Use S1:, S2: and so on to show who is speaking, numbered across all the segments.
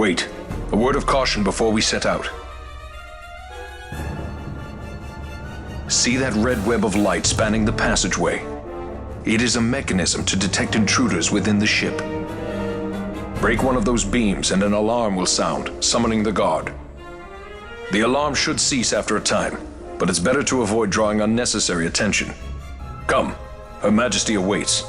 S1: Wait. A word of caution before we set out. See that red web of light spanning the passageway? It is a mechanism to detect intruders within the ship. Break one of those beams and an alarm will sound, summoning the guard. The alarm should cease after a time, but it's better to avoid drawing unnecessary attention. Come, Her Majesty awaits.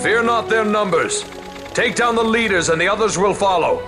S2: Fear not their numbers. Take down the leaders and the others will follow.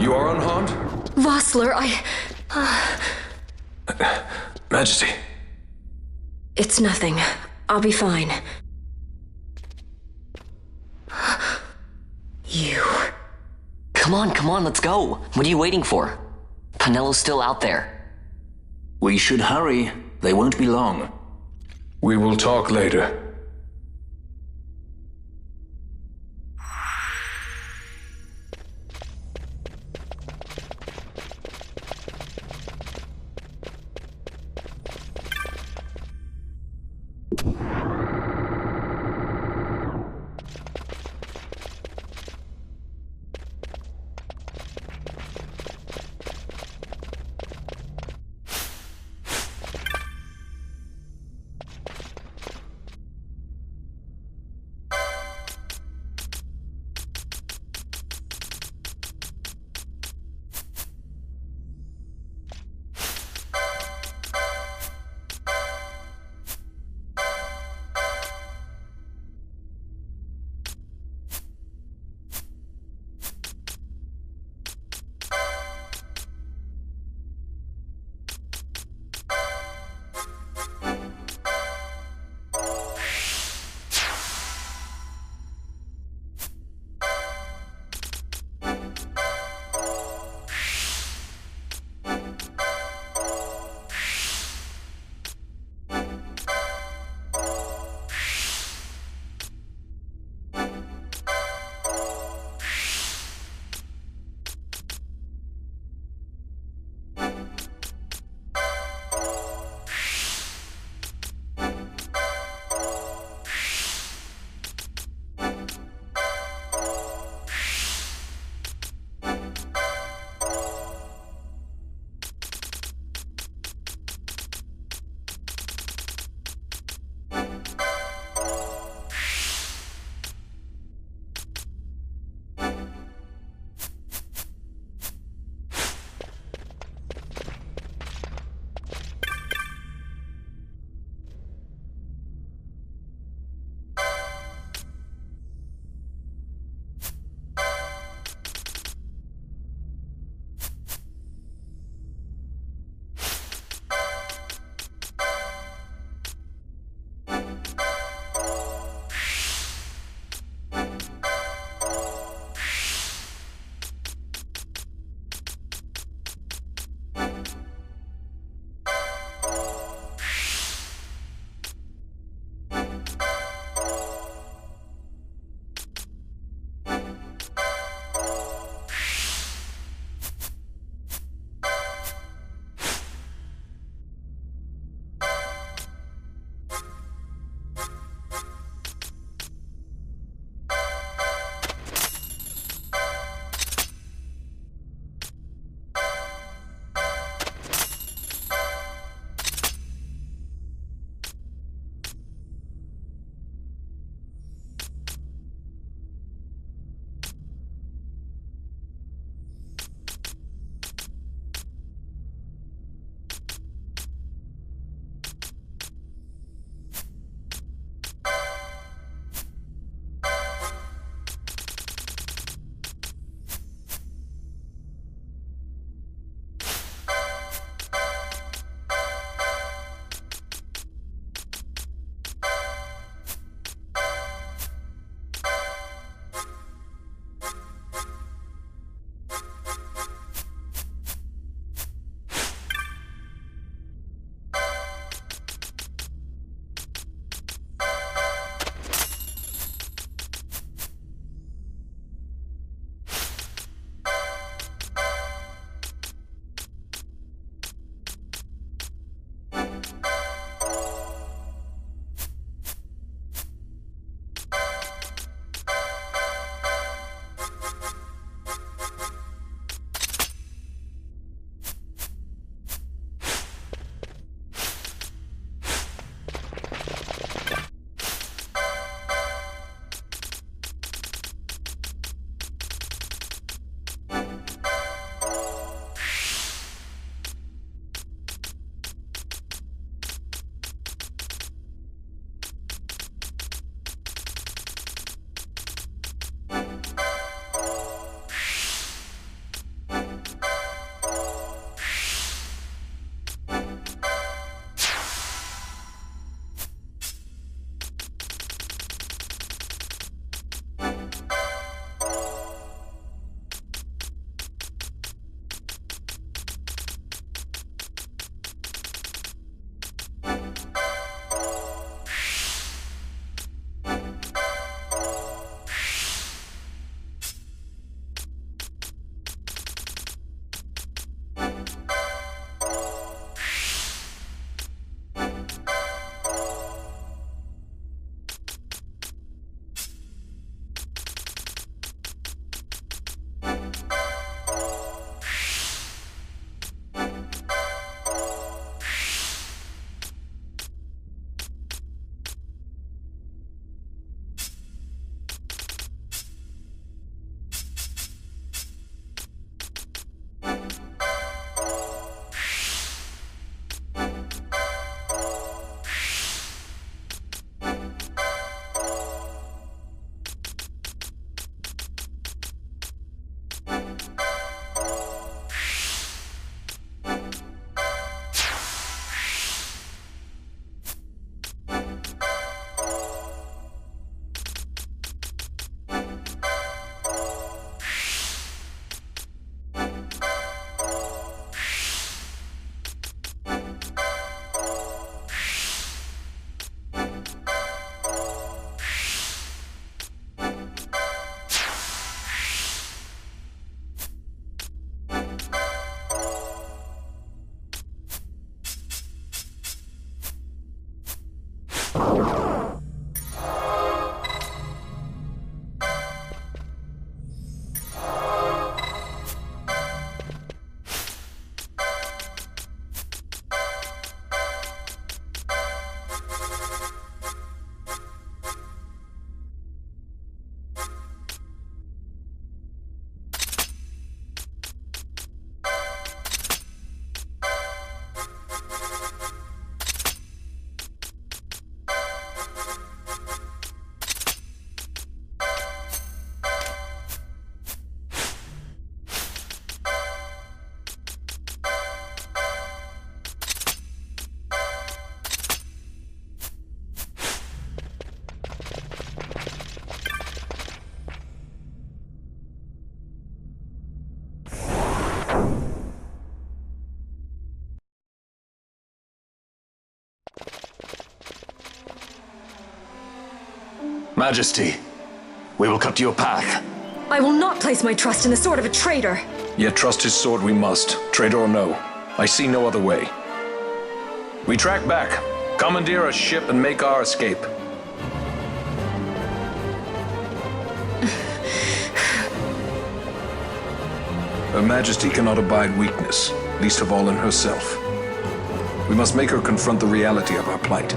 S1: You are unharmed?
S3: Vossler,
S1: Majesty.
S3: It's nothing. I'll be fine. You...
S4: Come on, let's go. What are you waiting for? Penello's still out there.
S5: We should hurry. They won't be long.
S1: We will talk later.
S5: Majesty, we will cut your path.
S3: I will not place my trust in the sword of a traitor.
S1: Yet trust his sword we must, traitor or no. I see no other way. We track back, commandeer a ship, and make our escape. Her Majesty cannot abide weakness, least of all in herself. We must make her confront the reality of our plight.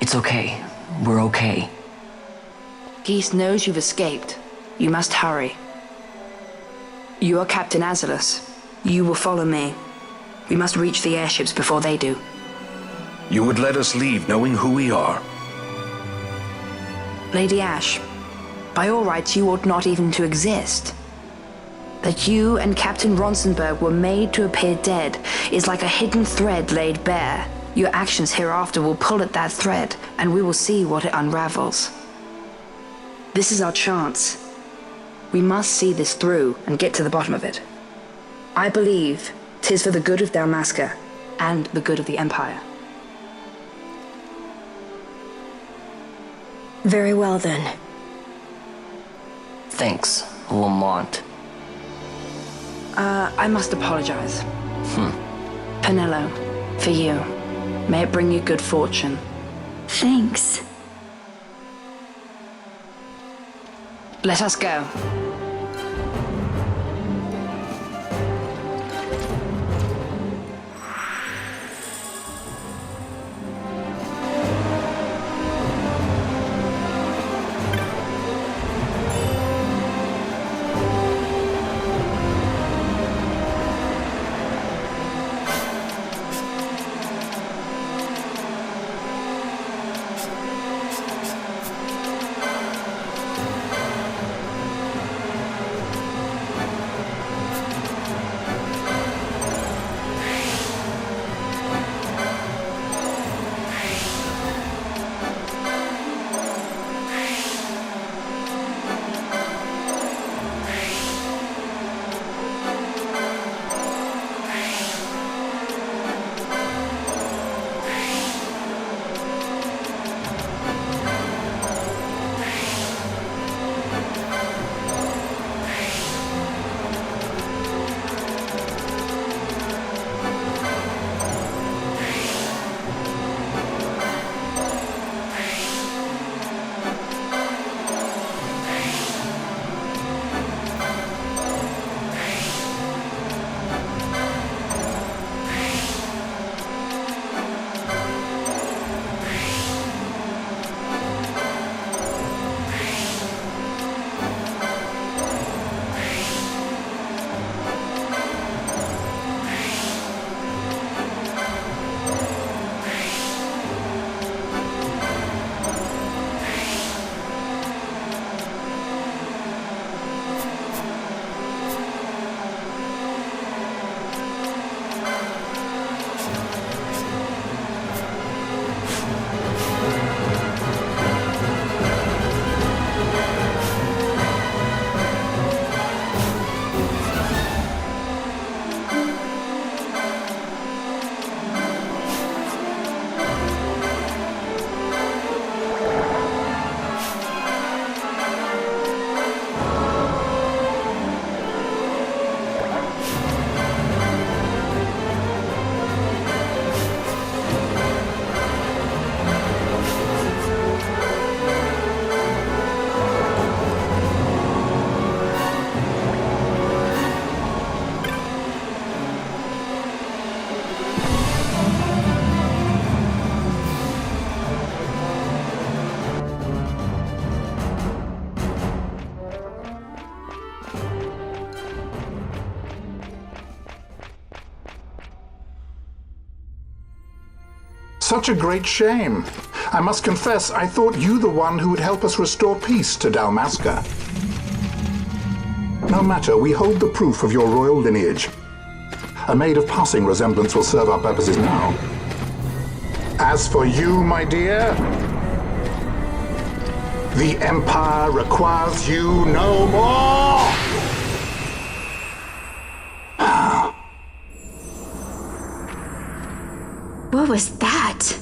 S4: It's okay. We're okay.
S6: Geese knows you've escaped. You must hurry. You are Captain Azalus. You will follow me. We must reach the airships before they do.
S1: You would let us leave knowing who we are?
S6: Lady Ash, by all rights you ought not even to exist. That you and Captain Ronsenberg were made to appear dead is like a hidden thread laid bare. Your actions hereafter will pull at that thread, and we will see what it unravels. This is our chance. We must see this through and get to the bottom of it. I believe 'tis for the good of Dalmasca and the good of the Empire.
S3: Very well, then.
S4: Thanks, Lamont.
S6: I must apologize. Penelo, for you. May it bring you good fortune.
S3: Thanks.
S6: Let us go.
S7: Such a great shame. I must confess, I thought you the one who would help us restore peace to Dalmasca. No matter, we hold the proof of your royal lineage. A maid of passing resemblance will serve our purposes now. As for you, my dear, the Empire requires you no more!
S3: What was that?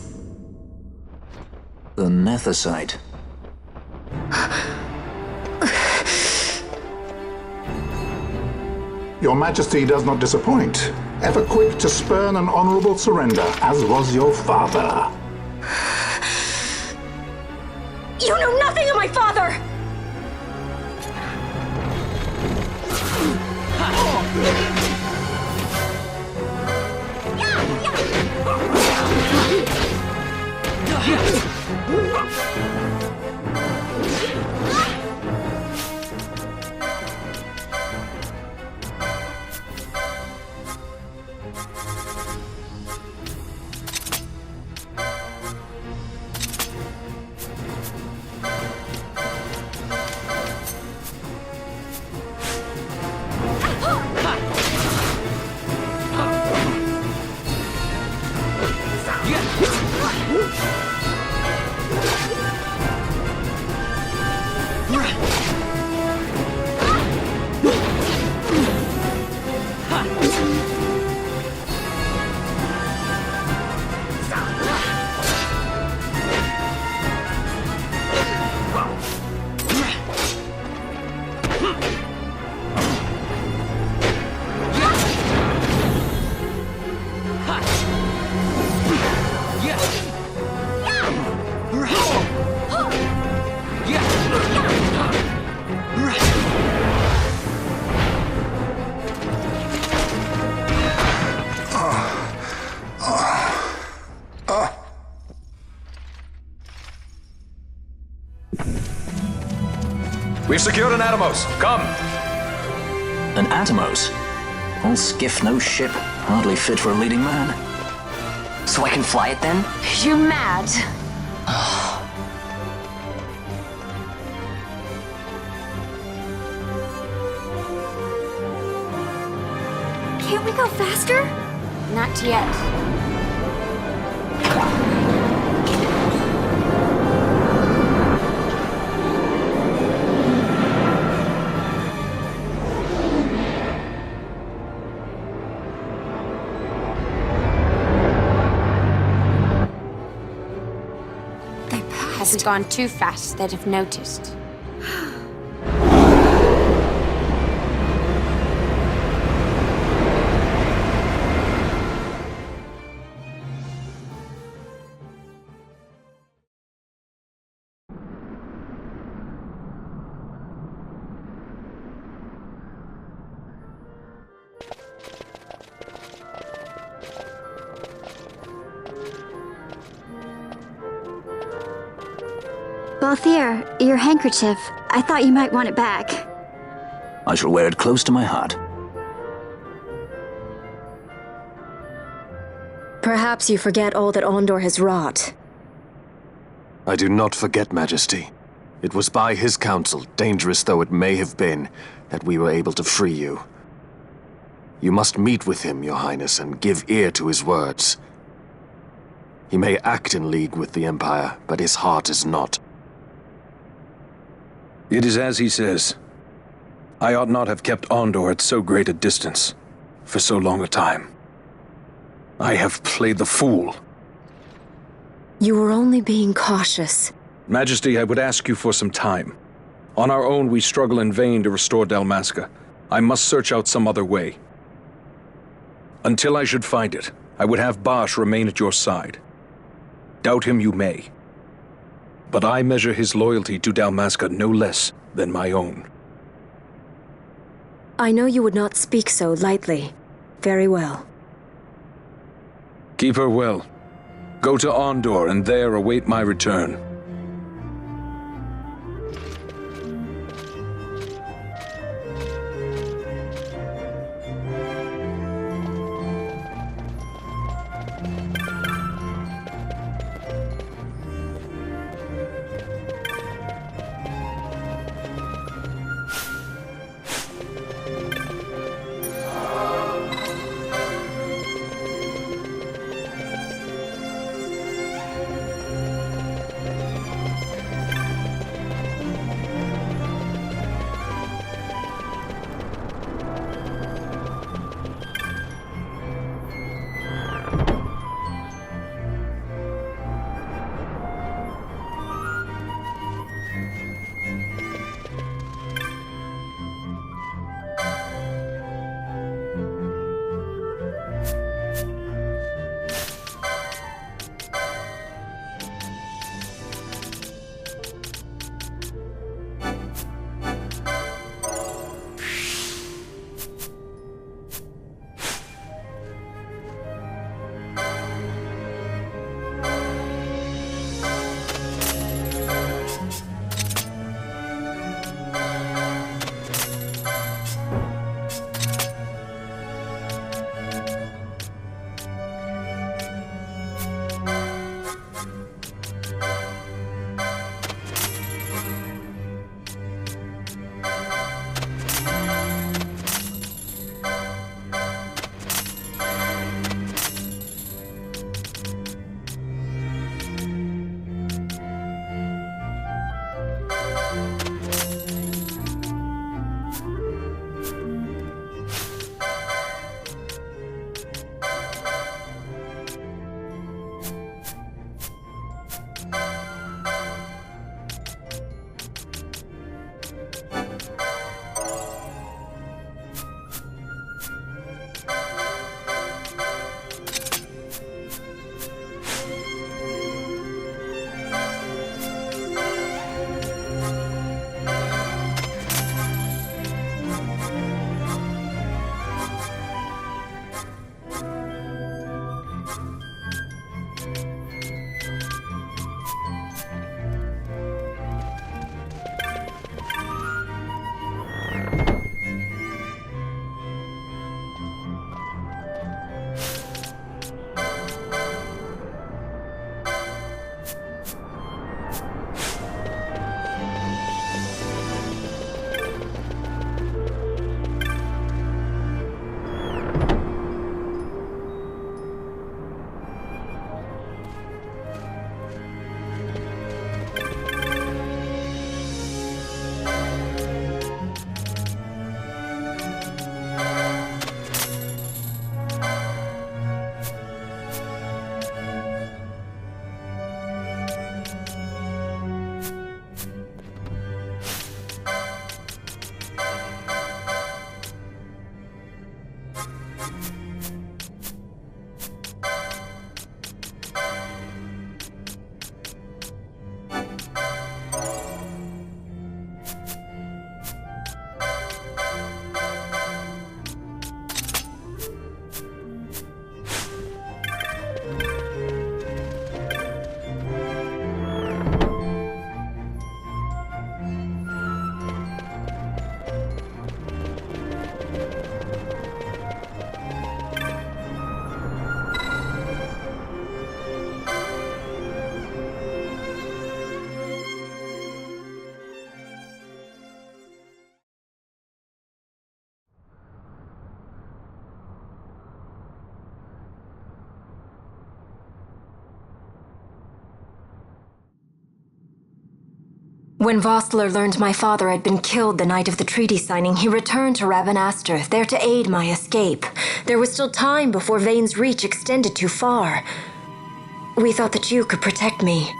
S5: The Nethicite.
S7: Your Majesty does not disappoint. Ever quick to spurn an honorable surrender, as was your father.
S3: You know nothing of my father!
S2: We've secured an Atomos. Come.
S5: An Atomos? All skiff, no ship. Hardly fit for a leading man.
S4: So I can fly it then?
S3: You mad?
S8: Can't we go faster? Not yet. They passed. Hasn't gone too fast, they'd have noticed.
S9: Balthier, your handkerchief. I thought you might want it back.
S5: I shall wear it close to my heart.
S3: Perhaps you forget all that Ondor has wrought.
S10: I do not forget, Majesty. It was by his counsel, dangerous though it may have been, that we were able to free you. You must meet with him, Your Highness, and give ear to his words. He may act in league with the Empire, but his heart is not.
S1: It is as he says. I ought not have kept Ondor at so great a distance, for so long a time. I have played the fool.
S3: You were only being cautious.
S1: Majesty, I would ask you for some time. On our own, we struggle in vain to restore Dalmasca. I must search out some other way. Until I should find it, I would have Bosch remain at your side. Doubt him you may. But I measure his loyalty to Dalmasca no less than my own.
S3: I know you would not speak so lightly. Very well.
S1: Keep her well. Go to Ondor and there await my return.
S3: When Vossler learned my father had been killed the night of the treaty signing, he returned to Ravenaster, there to aid my escape. There was still time before Vane's reach extended too far. We thought that you could protect me.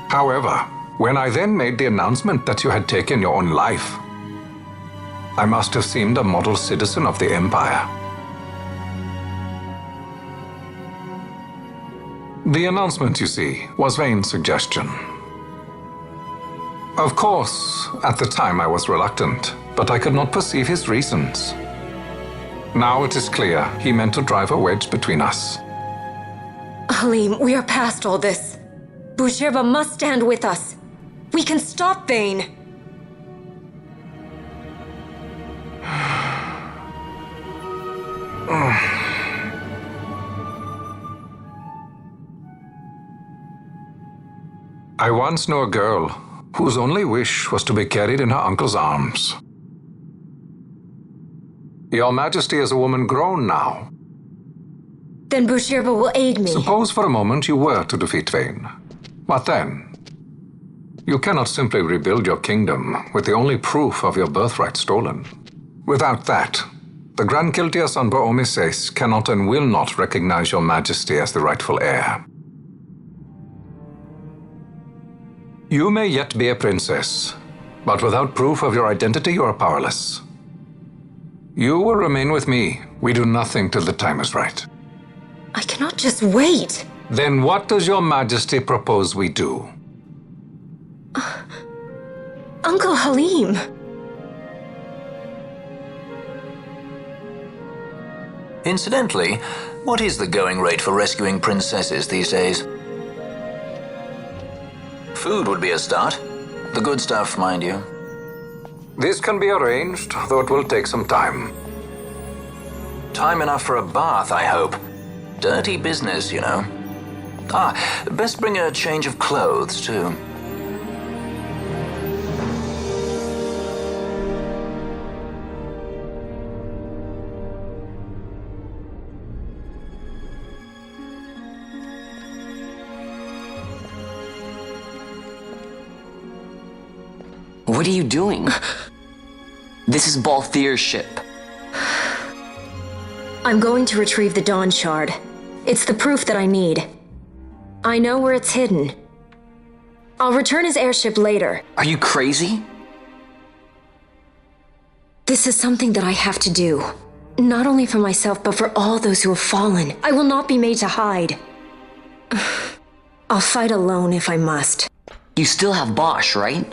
S2: However, when I then made the announcement that you had taken your own life, I must have seemed a model citizen of the Empire. The announcement, you see, was Vane's suggestion. Of course, at the time I was reluctant, but I could not perceive his reasons. Now it is clear he meant to drive a wedge between us.
S3: Halim, we are past all this. Bujirba must stand with us. We can stop Vane. I once knew a girl whose only wish was to be carried in her uncle's arms. Your Majesty is a woman grown now. Then Bujirba will aid me.
S2: Suppose for a moment you were to defeat Vane. What then? You cannot simply rebuild your kingdom with the only proof of your birthright stolen. Without that, the Grand Kiltias on Bo-Omises cannot and will not recognize your Majesty as the rightful heir. You may yet be a princess, but without proof of your identity, you are powerless. You will remain with me. We do nothing till the time is right.
S3: I cannot just wait.
S2: Then what does your Majesty propose we do?
S3: Uncle Halim.
S5: Incidentally, what is the going rate for rescuing princesses these days? Food would be a start. The good stuff, mind you.
S2: This can be arranged, though it will take some time.
S5: Time enough for a bath, I hope. Dirty business, you know. Best bring a change of clothes, too.
S4: What are you doing? This is Balthier's ship.
S3: I'm going to retrieve the Dawn Shard. It's the proof that I need. I know where it's hidden. I'll return his airship later.
S4: Are you crazy?
S3: This is something that I have to do. Not only for myself, but for all those who have fallen. I will not be made to hide. I'll fight alone if I must.
S4: You still have Bosch, right?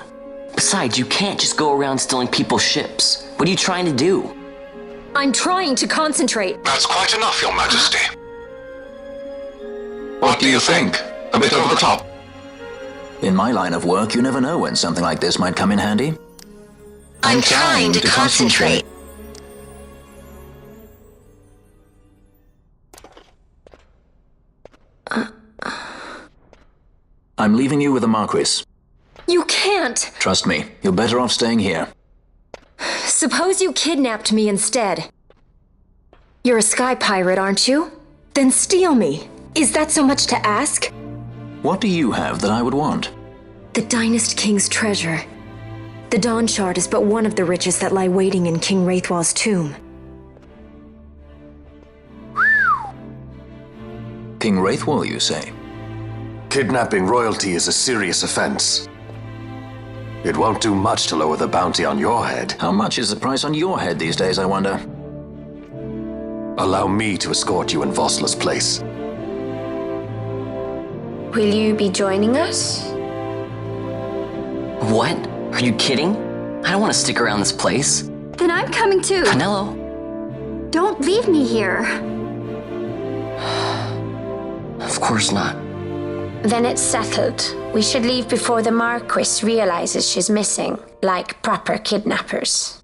S4: Besides, you can't just go around stealing people's ships. What are you trying to do?
S3: I'm trying to concentrate.
S2: That's quite enough, Your Majesty. What do you think? A bit over the top?
S5: In my line of work, you never know when something like this might come in handy.
S3: I'm trying to concentrate.
S5: I'm leaving you with the Marquis.
S3: You can't!
S5: Trust me, you're better off staying here.
S3: Suppose you kidnapped me instead. You're a sky pirate, aren't you? Then steal me. Is that so much to ask?
S5: What do you have that I would want?
S3: The Dynast King's treasure. The Dawn Shard is but one of the riches that lie waiting in King Wraithwall's tomb.
S5: King Wraithwall, you say?
S10: Kidnapping royalty is a serious offense. It won't do much to lower the bounty on your head.
S5: How much is the price on your head these days, I wonder?
S10: Allow me to escort you in Vossler's place.
S8: Will you be joining us?
S4: What? Are you kidding? I don't want to stick around this place.
S9: Then I'm coming too.
S4: Penelo?
S9: Don't leave me here.
S4: Of course not.
S8: Then it's settled. We should leave before the Marquis realizes she's missing, like proper kidnappers.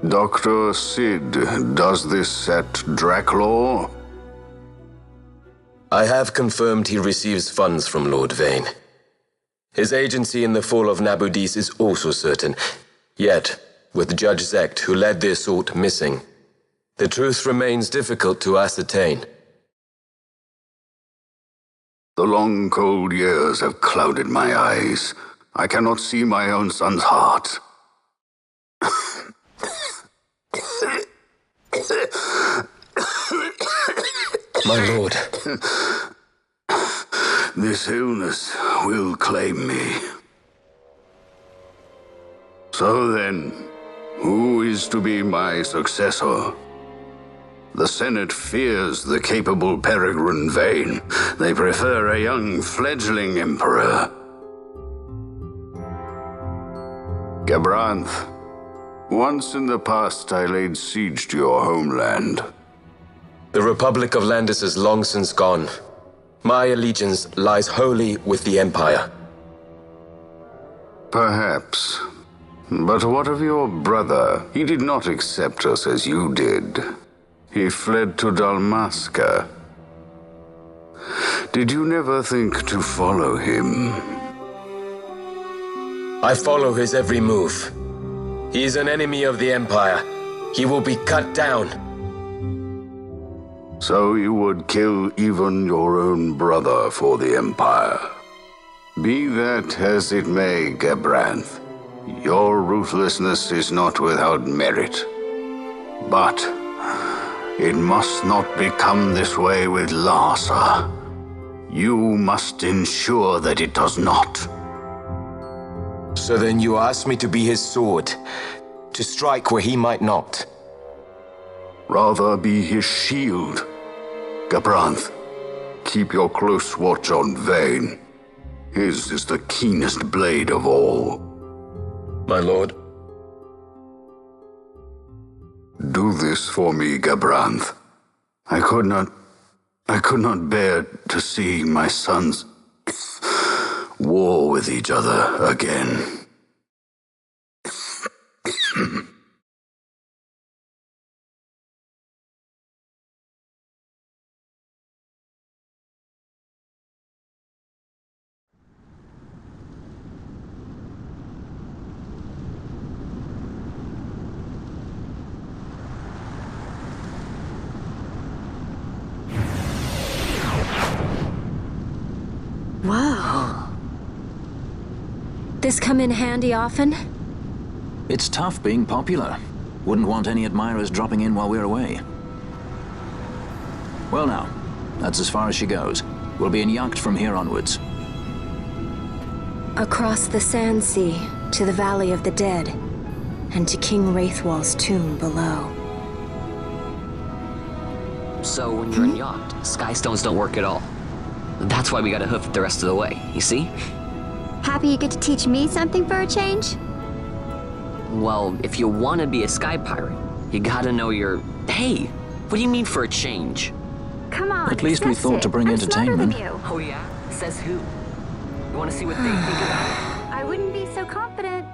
S11: Dr. Sid, does this set Draclaw?
S12: I have confirmed he receives funds from Lord Vane. His agency in the fall of Nabudis is also certain. Yet, with Judge Zecht, who led the assault, missing, the truth remains difficult to ascertain.
S11: The long, cold years have clouded my eyes. I cannot see my own son's heart.
S12: My lord.
S11: This illness will claim me. So then, who is to be my successor? The Senate fears the capable Peregrine Vane. They prefer a young fledgling emperor. Gabranth, once in the past I laid siege to your homeland.
S12: The Republic of Landis is long since gone. My allegiance lies wholly with the Empire.
S11: Perhaps. But what of your brother? He did not accept us as you did. He fled to Dalmasca. Did you never think to follow him?
S12: I follow his every move. He is an enemy of the Empire. He will be cut down.
S11: So you would kill even your own brother for the Empire. Be that as it may, Gabranth, your ruthlessness is not without merit. But it must not become this way with Larsa. You must ensure that it does not.
S12: So then you ask me to be his sword, to strike where he might not.
S11: Rather be his shield. Gabranth, keep your close watch on Vane. His is the keenest blade of all.
S12: My lord.
S11: Do this for me, Gabranth. I could not bear to see my sons war with each other again.
S3: Whoa. This come in handy often?
S5: It's tough being popular. Wouldn't want any admirers dropping in while we're away. Well now, that's as far as she goes. We'll be in yacht from here onwards.
S3: Across the Sand Sea, to the Valley of the Dead, and to King Wraithwall's tomb below.
S4: So when you're in yacht, skystones don't work at all. That's why we gotta hoof it the rest of the way, you see?
S9: Happy you get to teach me something for a change?
S4: Well, if you want to be a sky pirate, you gotta know your... Hey, what do you mean for a change?
S9: Come on,
S5: At least we thought to bring entertainment.
S4: Oh yeah? Says who? You want to see what they think about it?
S9: I wouldn't be so confident.